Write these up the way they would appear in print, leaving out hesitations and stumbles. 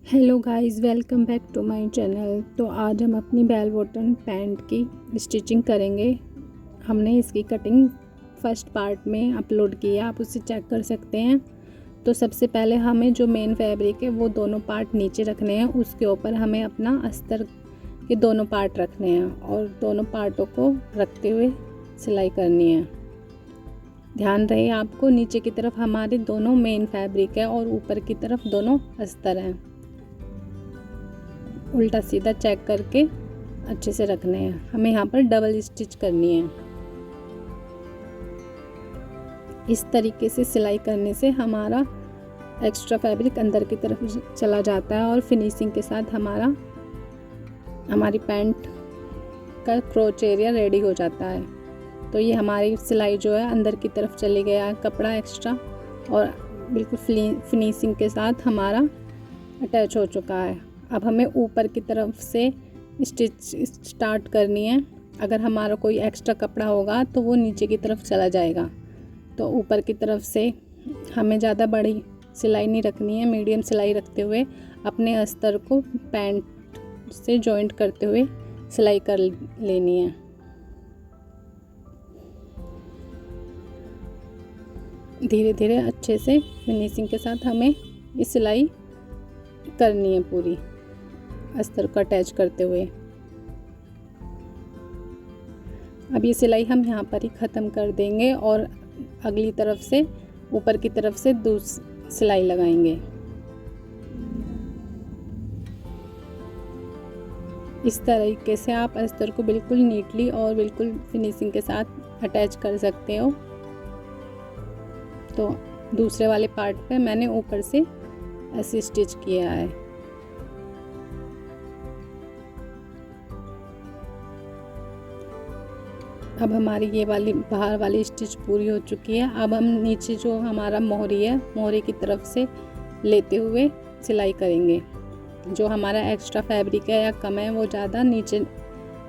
Hello guys, welcome back to my channel. तो आज हम अपनी बेल बॉटम पैंट की स्टिचिंग करेंगे। हमने इसकी कटिंग फर्स्ट पार्ट में अपलोड की है, आप उसे चेक कर सकते हैं। तो सबसे पहले हमें जो मेन फैब्रिक है वो दोनों पार्ट नीचे रखने हैं, उसके ऊपर हमें अपना अस्तर के दोनों पार्ट रखने हैं और दोनों पार्टों को रखते हुए सिलाई करनी है। ध्यान रहे आपको, नीचे की तरफ हमारे दोनों मेन फैब्रिक है और ऊपर की तरफ दोनों अस्तर हैं। उल्टा सीधा चेक करके अच्छे से रखने हैं। हमें यहाँ पर डबल स्टिच करनी है। इस तरीके से सिलाई करने से हमारा एक्स्ट्रा फैब्रिक अंदर की तरफ चला जाता है और फिनिशिंग के साथ हमारी पैंट का क्रोच एरिया रेडी हो जाता है। तो ये हमारी सिलाई जो है अंदर की तरफ चली गया है कपड़ा एक्स्ट्रा, और बिल्कुल फिनिशिंग के साथ हमारा अटैच हो चुका है। अब हमें ऊपर की तरफ से स्टिच स्टार्ट करनी है। अगर हमारा कोई एक्स्ट्रा कपड़ा होगा तो वो नीचे की तरफ चला जाएगा। तो ऊपर की तरफ से हमें ज़्यादा बड़ी सिलाई नहीं रखनी है, मीडियम सिलाई रखते हुए अपने अस्तर को पैंट से जॉइंट करते हुए सिलाई कर लेनी है। धीरे धीरे अच्छे से फिनिशिंग के साथ हमें ये सिलाई करनी है पूरी, अस्तर को अटैच करते हुए। अब ये सिलाई हम यहाँ पर ही ख़त्म कर देंगे और अगली तरफ से ऊपर की तरफ से दूसरी सिलाई लगाएंगे। इस तरीके से आप अस्तर को बिल्कुल नीटली और बिल्कुल फिनिशिंग के साथ अटैच कर सकते हो। तो दूसरे वाले पार्ट पे मैंने ऊपर से ऐसे स्टिच किया है। अब हमारी ये वाली बाहर वाली स्टिच पूरी हो चुकी है। अब हम नीचे जो हमारा मोहरी है, मोहरी की तरफ से लेते हुए सिलाई करेंगे। जो हमारा एक्स्ट्रा फैब्रिक है या कम है वो ज़्यादा नीचे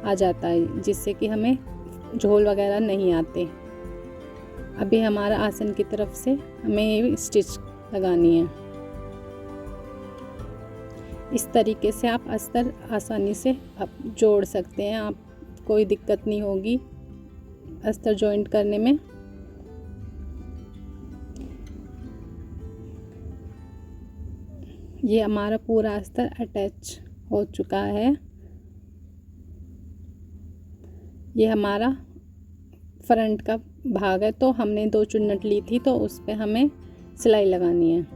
आ जाता है, जिससे कि हमें झोल वगैरह नहीं आते। अभी हमारा आसन की तरफ से हमें ये स्टिच लगानी है। इस तरीके से आप अस्तर आसानी से आप जोड़ सकते हैं, आप कोई दिक्कत नहीं होगी अस्तर जॉइंट करने में। ये हमारा पूरा अस्तर अटैच हो चुका है। ये हमारा फ्रंट का भाग है, तो हमने 2 चुन्नट ली थी तो उस पे हमें सिलाई लगानी है।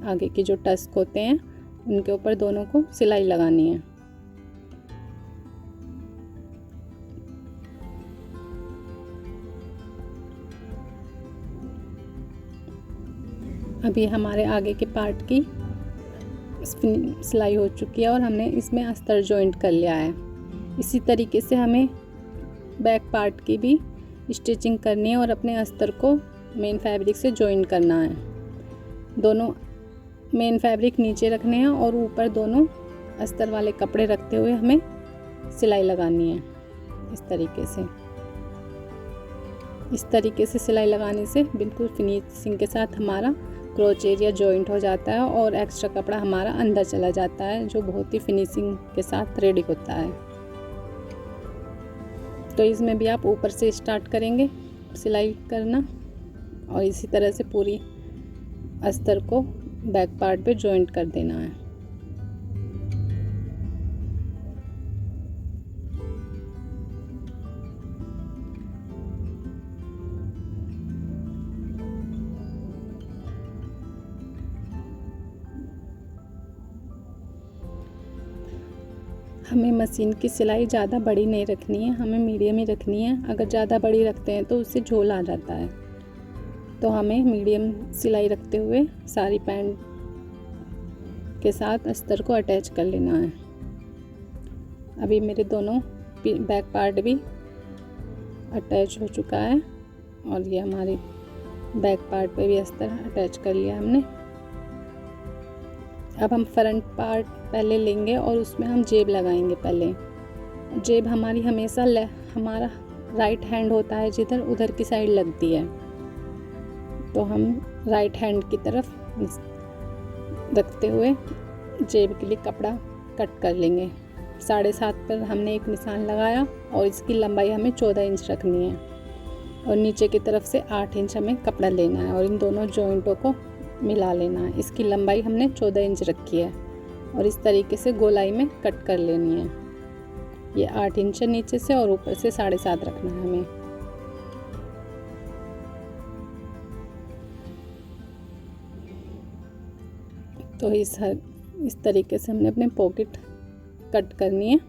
आगे के जो टस्क होते हैं उनके ऊपर दोनों को सिलाई लगानी है। अभी हमारे आगे के पार्ट की सिलाई हो चुकी है और हमने इसमें अस्तर जॉइंट कर लिया है। इसी तरीके से हमें बैक पार्ट की भी स्टिचिंग करनी है और अपने अस्तर को मेन फैब्रिक से जॉइन करना है। दोनों मेन फैब्रिक नीचे रखने हैं और ऊपर दोनों अस्तर वाले कपड़े रखते हुए हमें सिलाई लगानी है। इस तरीके से सिलाई लगाने से बिल्कुल फिनिशिंग के साथ हमारा क्रोच एरिया जॉइंट हो जाता है और एक्स्ट्रा कपड़ा हमारा अंदर चला जाता है, जो बहुत ही फिनिशिंग के साथ रेडी होता है। तो इसमें भी आप ऊपर से स्टार्ट करेंगे सिलाई करना और इसी तरह से पूरी अस्तर को बैक पार्ट पे जॉइंट कर देना है। हमें मशीन की सिलाई ज़्यादा बड़ी नहीं रखनी है, हमें मीडियम ही रखनी है। अगर ज़्यादा बड़ी रखते हैं तो उससे झोल आ जाता है। तो हमें मीडियम सिलाई रखते हुए सारी पैंट के साथ अस्तर को अटैच कर लेना है। अभी मेरे दोनों बैक पार्ट भी अटैच हो चुका है और ये हमारी बैक पार्ट पे भी अस्तर अटैच कर लिया हमने। अब हम फ्रंट पार्ट पहले लेंगे और उसमें हम जेब लगाएंगे। पहले जेब हमारी हमेशा हमारा राइट हैंड होता है जिधर, उधर की साइड लगती है। तो हम राइट हैंड की तरफ रखते हुए जेब के लिए कपड़ा कट कर लेंगे। 7.5 पर हमने एक निशान लगाया और इसकी लंबाई हमें 14 इंच रखनी है और नीचे की तरफ से 8 इंच हमें कपड़ा लेना है और इन दोनों जॉइंटों को मिला लेना है। इसकी लंबाई हमने 14 इंच रखी है और इस तरीके से गोलाई में कट कर लेनी है। ये 8 इंच है नीचे से और ऊपर से 7.5 रखना है हमें। तो इस तरीके से हमने अपने पॉकेट कट करनी है।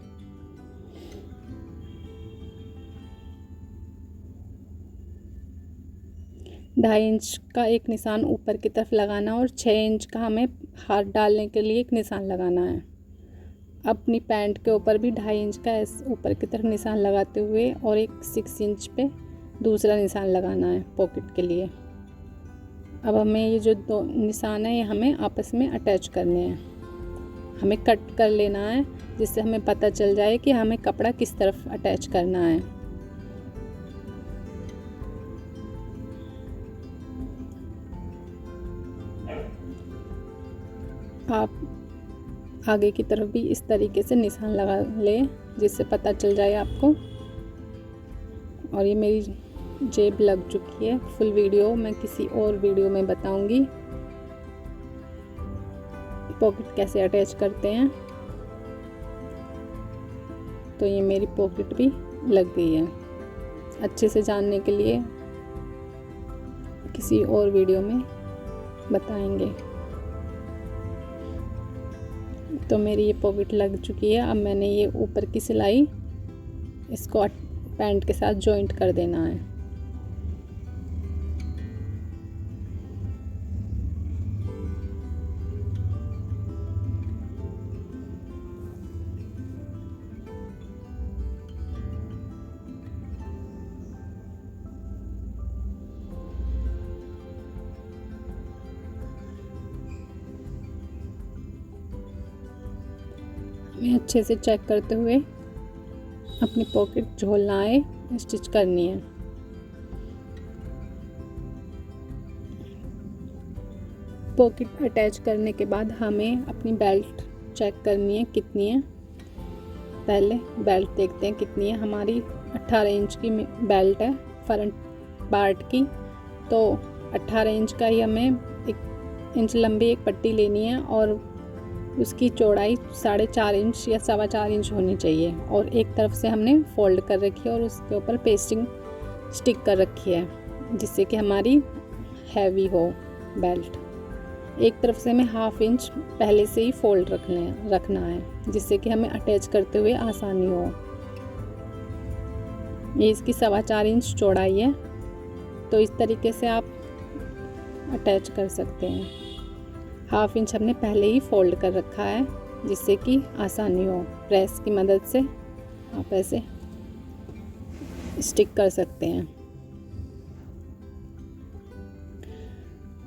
ढाई इंच का एक निशान ऊपर की तरफ लगाना और 6 इंच का हमें हाथ डालने के लिए एक निशान लगाना है। अपनी पैंट के ऊपर भी 2.5 इंच का ऊपर की तरफ निशान लगाते हुए और एक 6 इंच पे दूसरा निशान लगाना है पॉकेट के लिए। अब हमें ये जो 2 निशान है ये हमें आपस में अटैच करने हैं। हमें कट कर लेना है जिससे हमें पता चल जाए कि हमें कपड़ा किस तरफ अटैच करना है। आप आगे की तरफ भी इस तरीके से निशान लगा लें जिससे पता चल जाए आपको। और ये मेरी जेब लग चुकी है। फुल वीडियो मैं किसी और वीडियो में बताऊंगी पॉकेट कैसे अटैच करते हैं। तो ये मेरी पॉकेट भी लग गई है। अच्छे से जानने के लिए किसी और वीडियो में बताएंगे। तो मेरी ये पॉकेट लग चुकी है। अब मैंने ये ऊपर की सिलाई इसको पैंट के साथ जॉइंट कर देना है। हमें अच्छे से चेक करते हुए अपनी पॉकेट झोलना है, स्टिच करनी है। पॉकेट अटैच करने के बाद हमें अपनी बेल्ट चेक करनी है कितनी है। पहले बेल्ट देखते हैं कितनी है। हमारी 18 इंच की बेल्ट है फ्रंट पार्ट की, तो 18 इंच का ही हमें 1 इंच लंबी एक पट्टी लेनी है और उसकी चौड़ाई 4.5 इंच या 4.25 इंच होनी चाहिए। और एक तरफ से हमने फोल्ड कर रखी है और उसके ऊपर पेस्टिंग स्टिक कर रखी है जिससे कि हमारी हैवी हो बेल्ट। एक तरफ से हमें 1/2 इंच पहले से ही फोल्ड रखना है जिससे कि हमें अटैच करते हुए आसानी हो। ये इसकी 4.25 इंच चौड़ाई है, तो इस तरीके से आप अटैच कर सकते हैं। 1/2 इंच हमने पहले ही फोल्ड कर रखा है जिससे कि आसानी हो। प्रेस की मदद से आप ऐसे स्टिक कर सकते हैं।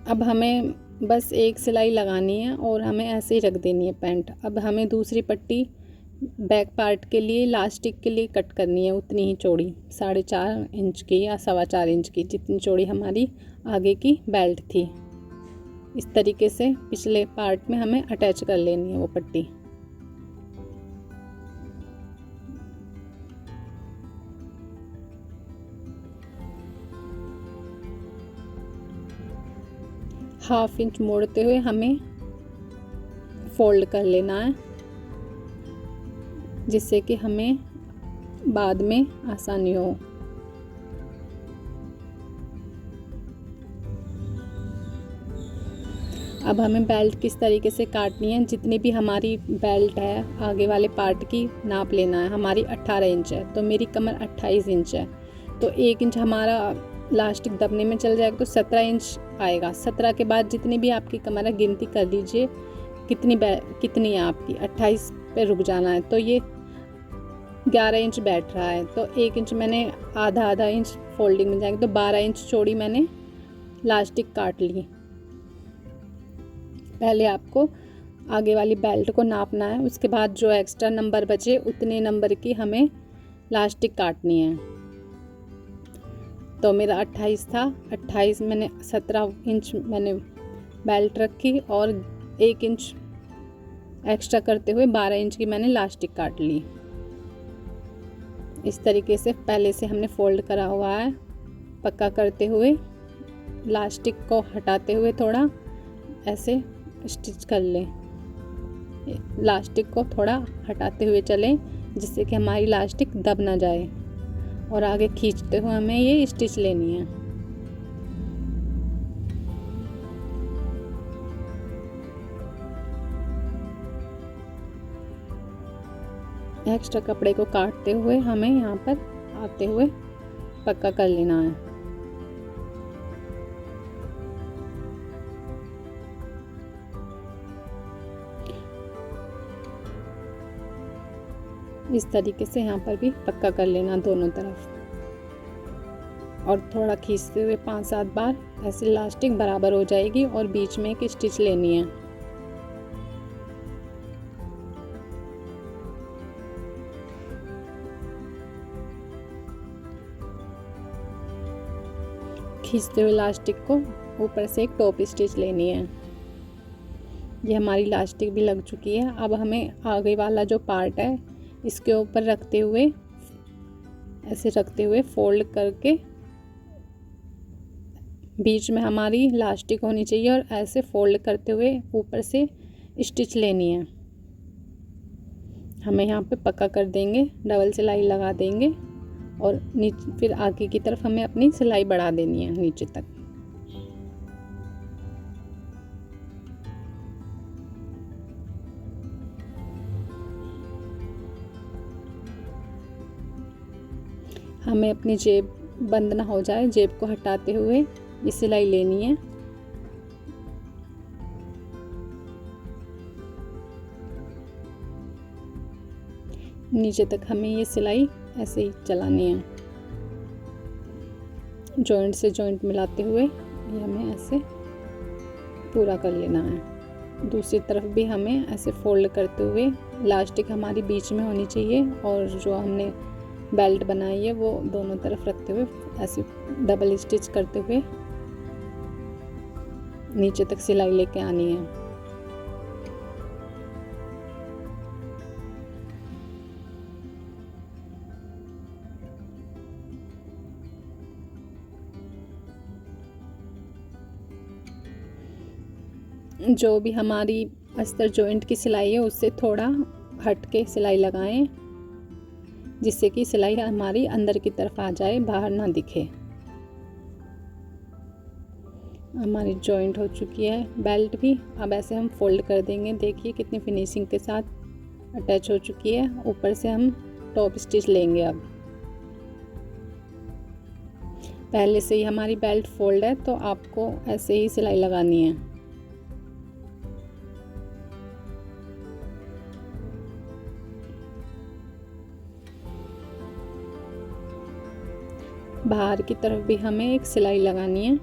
अब हमें बस एक सिलाई लगानी है और हमें ऐसे ही रख देनी है पैंट। अब हमें दूसरी पट्टी बैक पार्ट के लिए इलास्टिक के लिए कट करनी है उतनी ही चौड़ी, 4.5 इंच की या 4.25 इंच की, जितनी चौड़ी हमारी आगे की बेल्ट थी। इस तरीके से पिछले पार्ट में हमें अटैच कर लेनी है वो पट्टी। हाफ इंच मोड़ते हुए हमें फोल्ड कर लेना है जिससे कि हमें बाद में आसानी हो। अब हमें बेल्ट किस तरीके से काटनी है, जितनी भी हमारी बेल्ट है आगे वाले पार्ट की नाप लेना है। हमारी 18 इंच है तो मेरी कमर 28 इंच है, तो 1 इंच हमारा लास्टिक दबने में चल जाएगा तो 17 इंच आएगा। 17 के बाद जितनी भी आपकी कमर है गिनती कर लीजिए कितनी है आपकी। 28 पे रुक जाना है, तो ये 11 इंच बैठ रहा है, तो 1 इंच मैंने आधा इंच फोल्डिंग में जाएंगे तो 12 इंच चौड़ी मैंने लास्टिक काट ली। पहले आपको आगे वाली बेल्ट को नापना है, उसके बाद जो एक्स्ट्रा नंबर बचे उतने नंबर की हमें लास्टिक काटनी है। तो मेरा 28 था, 28 मैंने 17 इंच मैंने बेल्ट रखी और 1 इंच एक्स्ट्रा करते हुए 12 इंच की मैंने लास्टिक काट ली। इस तरीके से पहले से हमने फोल्ड करा हुआ है। पक्का करते हुए लास्टिक को हटाते हुए थोड़ा ऐसे स्टिच कर लें। लास्टिक को थोड़ा हटाते हुए चलें जिससे कि हमारी लास्टिक दब ना जाए, और आगे खींचते हुए हमें ये स्टिच लेनी है। एक्स्ट्रा कपड़े को काटते हुए हमें यहाँ पर आते हुए पक्का कर लेना है। इस तरीके से यहाँ पर भी पक्का कर लेना दोनों तरफ, और थोड़ा खींचते हुए 5-7 बार ऐसे लास्टिक बराबर हो जाएगी और बीच में एक स्टिच लेनी है। खींचते हुए लास्टिक को ऊपर से एक टॉप स्टिच लेनी है। ये हमारी लास्टिक भी लग चुकी है। अब हमें आगे वाला जो पार्ट है इसके ऊपर रखते हुए, ऐसे रखते हुए फोल्ड करके बीच में हमारी लास्टिक होनी चाहिए, और ऐसे फोल्ड करते हुए ऊपर से स्टिच लेनी है। हमें यहाँ पे पक्का कर देंगे, डबल सिलाई लगा देंगे, और नीचे फिर आगे की तरफ हमें अपनी सिलाई बढ़ा देनी है नीचे तक। हमें अपनी जेब बंद ना हो जाए, जेब को हटाते हुए ये सिलाई लेनी है। नीचे तक हमें ये सिलाई ऐसे ही चलानी है, जॉइंट से जॉइंट मिलाते हुए ये हमें ऐसे पूरा कर लेना है। दूसरी तरफ भी हमें ऐसे फोल्ड करते हुए लास्टिक हमारी बीच में होनी चाहिए, और जो हमने बेल्ट बनाई है वो दोनों तरफ रखते हुए ऐसे डबल स्टिच करते हुए नीचे तक सिलाई लेके आनी है। जो भी हमारी अस्तर जॉइंट की सिलाई है उससे थोड़ा हट के सिलाई लगाएं, जिससे कि सिलाई हमारी अंदर की तरफ आ जाए, बाहर ना दिखे। हमारी जॉइंट हो चुकी है बेल्ट भी। अब ऐसे हम फोल्ड कर देंगे। देखिए कितनी फिनिशिंग के साथ अटैच हो चुकी है। ऊपर से हम टॉप स्टिच लेंगे। अब पहले से ही हमारी बेल्ट फोल्ड है तो आपको ऐसे ही सिलाई लगानी है। बाहर की तरफ भी हमें एक सिलाई लगानी है।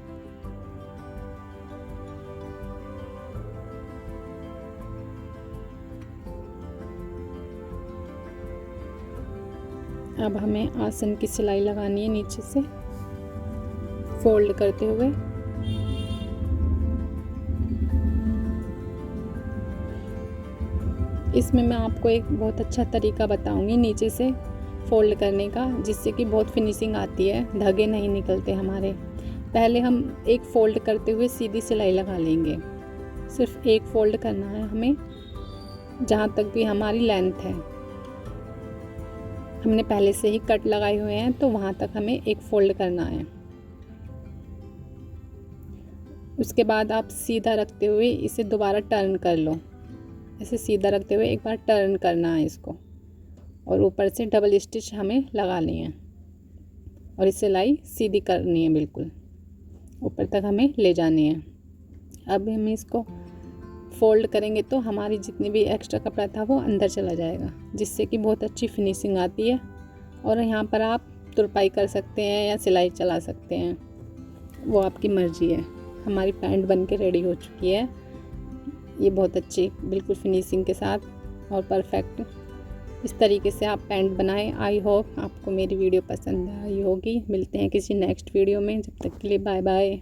अब हमें आसन की सिलाई लगानी है नीचे से फोल्ड करते हुए। इसमें मैं आपको एक बहुत अच्छा तरीका बताऊंगी नीचे से फोल्ड करने का, जिससे कि बहुत फिनिशिंग आती है, धागे नहीं निकलते हमारे। पहले हम एक फोल्ड करते हुए सीधी सिलाई लगा लेंगे। सिर्फ एक फोल्ड करना है हमें, जहाँ तक भी हमारी लेंथ है। हमने पहले से ही कट लगाए हुए हैं तो वहाँ तक हमें एक फोल्ड करना है। उसके बाद आप सीधा रखते हुए इसे दोबारा टर्न कर लो। ऐसे सीधा रखते हुए एक बार टर्न करना है इसको, और ऊपर से डबल स्टिच हमें लगानी है, और इस सिलाई सीधी करनी है, बिल्कुल ऊपर तक हमें ले जानी है। अब हम इसको फोल्ड करेंगे तो हमारी जितनी भी एक्स्ट्रा कपड़ा था वो अंदर चला जाएगा, जिससे कि बहुत अच्छी फिनिशिंग आती है। और यहाँ पर आप तुरपाई कर सकते हैं या सिलाई चला सकते हैं, वो आपकी मर्ज़ी है। हमारी पैंट बन के रेडी हो चुकी है। ये बहुत अच्छी बिल्कुल फिनिशिंग के साथ और परफेक्ट इस तरीके से आप पैंट बनाएं। आई होप आपको मेरी वीडियो पसंद आई होगी। मिलते हैं किसी नेक्स्ट वीडियो में, जब तक के लिए बाय बाय।